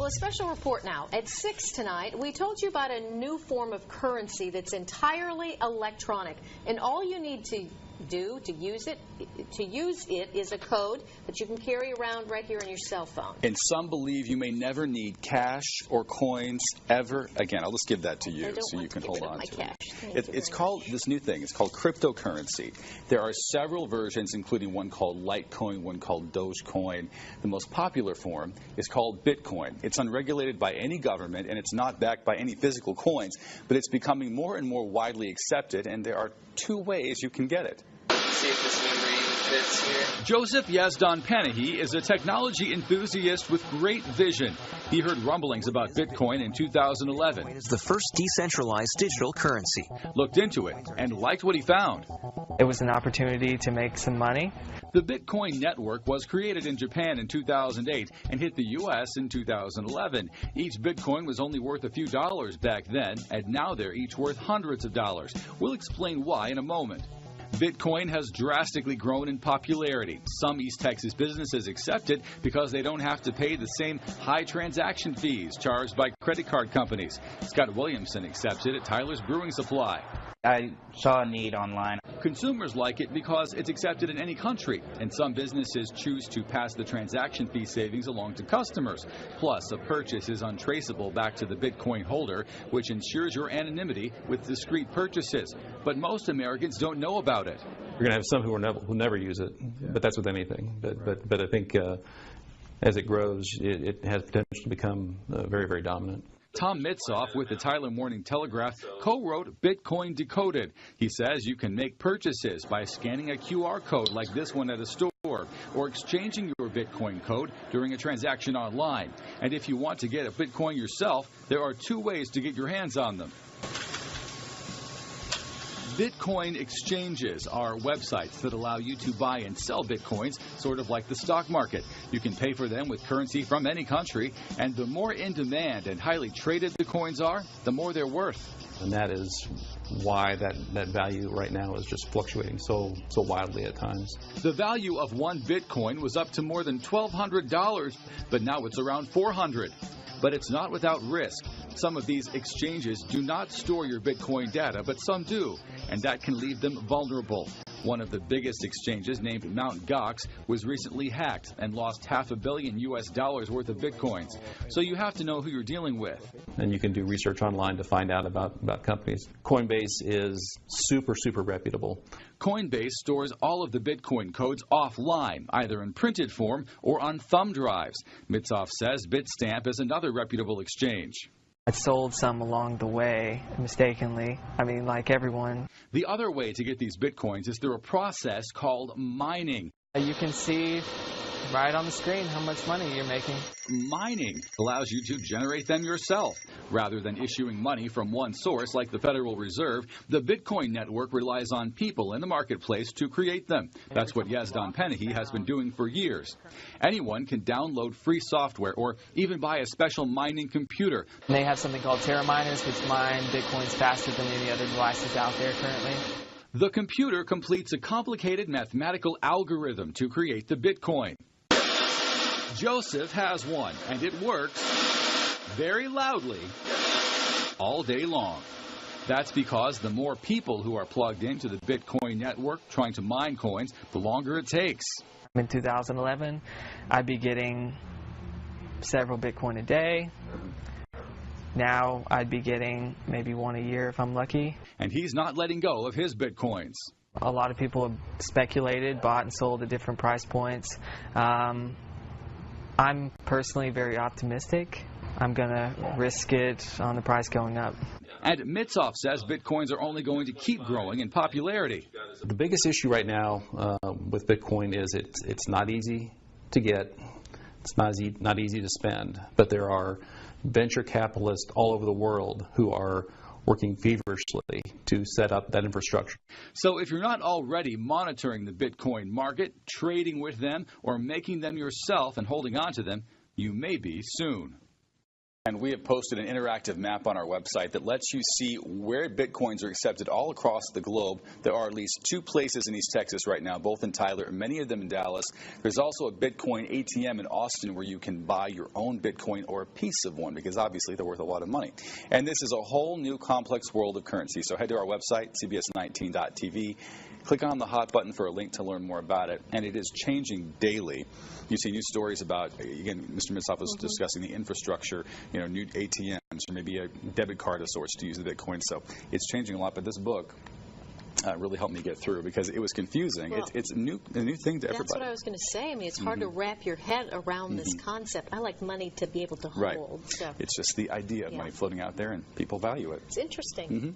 Well, a special report now. At 6 tonight, we told you about a new form of currency that's entirely electronic. And all you need to do to use it is a code that you can carry around right here on your cell phone. And some believe you may never need cash or coins ever again. I'll just give that to you so you can hold on to it. It's called this new thing. It's called cryptocurrency. There are several versions, including one called Litecoin, one called Dogecoin. The most popular form is called Bitcoin. It's unregulated by any government, and it's not backed by any physical coins, but it's becoming more and more widely accepted, and there are two ways you can get it. See if this memory fits here. Joseph Yazdon Panahi is a technology enthusiast with great vision. He heard rumblings about Bitcoin in 2011. It's the first decentralized digital currency. Looked into it and liked what he found. It was an opportunity to make some money. The Bitcoin network was created in Japan in 2008 and hit the U.S. in 2011. Each Bitcoin was only worth a few dollars back then, and now they're each worth hundreds of dollars. We'll explain why in a moment. Bitcoin has drastically grown in popularity. Some East Texas businesses accept it because they don't have to pay the same high transaction fees charged by credit card companies. Scott Williamson accepts it at Tyler's Brewing Supply. I saw a need online. Consumers like it because it's accepted in any country, and some businesses choose to pass the transaction fee savings along to customers. Plus, a purchase is untraceable back to the Bitcoin holder, which ensures your anonymity with discrete purchases. But most Americans don't know about it. You're going to have some who never use it, but that's with anything. But I think as it grows, it has potential to become very, very dominant. Tom Mitsoff with the Tyler Morning Telegraph co-wrote Bitcoin Decoded. He says you can make purchases by scanning a QR code like this one at a store or exchanging your Bitcoin code during a transaction online. And if you want to get a Bitcoin yourself, there are two ways to get your hands on them. Bitcoin exchanges are websites that allow you to buy and sell Bitcoins, sort of like the stock market. You can pay for them with currency from any country, and the more in demand and highly traded the coins are, the more they're worth. And that is why that value right now is just fluctuating so wildly at times. The value of one Bitcoin was up to more than $1,200, but now it's around $400. But it's not without risk. Some of these exchanges do not store your Bitcoin data, but some do, and that can leave them vulnerable. One of the biggest exchanges, named Mt. Gox, was recently hacked and lost $500 million worth of Bitcoins. So you have to know who you're dealing with. And you can do research online to find out about companies. Coinbase is super reputable. Coinbase stores all of the Bitcoin codes offline, either in printed form or on thumb drives. Mitsoff says Bitstamp is another reputable exchange. I sold some along the way, mistakenly. I mean, like everyone. The other way to get these Bitcoins is through a process called mining. You can see right on the screen how much money you're making. Mining allows you to generate them yourself. Rather than issuing money from one source like the Federal Reserve, the Bitcoin network relies on people in the marketplace to create them. That's what Yazdon Panahi has been doing for years. Anyone can download free software or even buy a special mining computer. And they have something called Terra miners, which mine Bitcoins faster than any other devices out there currently. The computer completes a complicated mathematical algorithm to create the Bitcoin. Joseph has one, and it works very loudly all day long. That's because the more people who are plugged into the Bitcoin network trying to mine coins, the longer it takes. In 2011, I'd be getting several Bitcoin a day. Now I'd be getting maybe one a year if I'm lucky. And he's not letting go of his Bitcoins. A lot of people have speculated, bought and sold at different price points. I'm personally very optimistic. I'm going to risk it on the price going up. And Mitsoff says Bitcoins are only going to keep growing in popularity. The biggest issue right now with Bitcoin is it's not easy to get. It's not easy to spend. But there are venture capitalists all over the world who are working feverishly to set up that infrastructure. So if you're not already monitoring the Bitcoin market, trading with them, or making them yourself and holding on to them, you may be soon. And we have posted an interactive map on our website that lets you see where Bitcoins are accepted all across the globe. There are at least 2 places in East Texas right now, both in Tyler and many of them in Dallas. There's also a Bitcoin ATM in Austin where you can buy your own Bitcoin or a piece of one, because obviously they're worth a lot of money. And this is a whole new complex world of currency. So head to our website, cbs19.tv. Click on the hot button for a link to learn more about it. And it is changing daily. You see new stories about, again, Mr. Mitsoff was discussing the infrastructure, new ATMs or maybe a debit card of sorts to use the Bitcoin. So it's changing a lot. But this book really helped me get through because it was confusing. Well, it's a new thing to everybody. That's what I was going to say. I mean, it's hard to wrap your head around this concept. I like money to be able to hold. Right. So. It's just the idea of money floating out there, and people value it. It's interesting.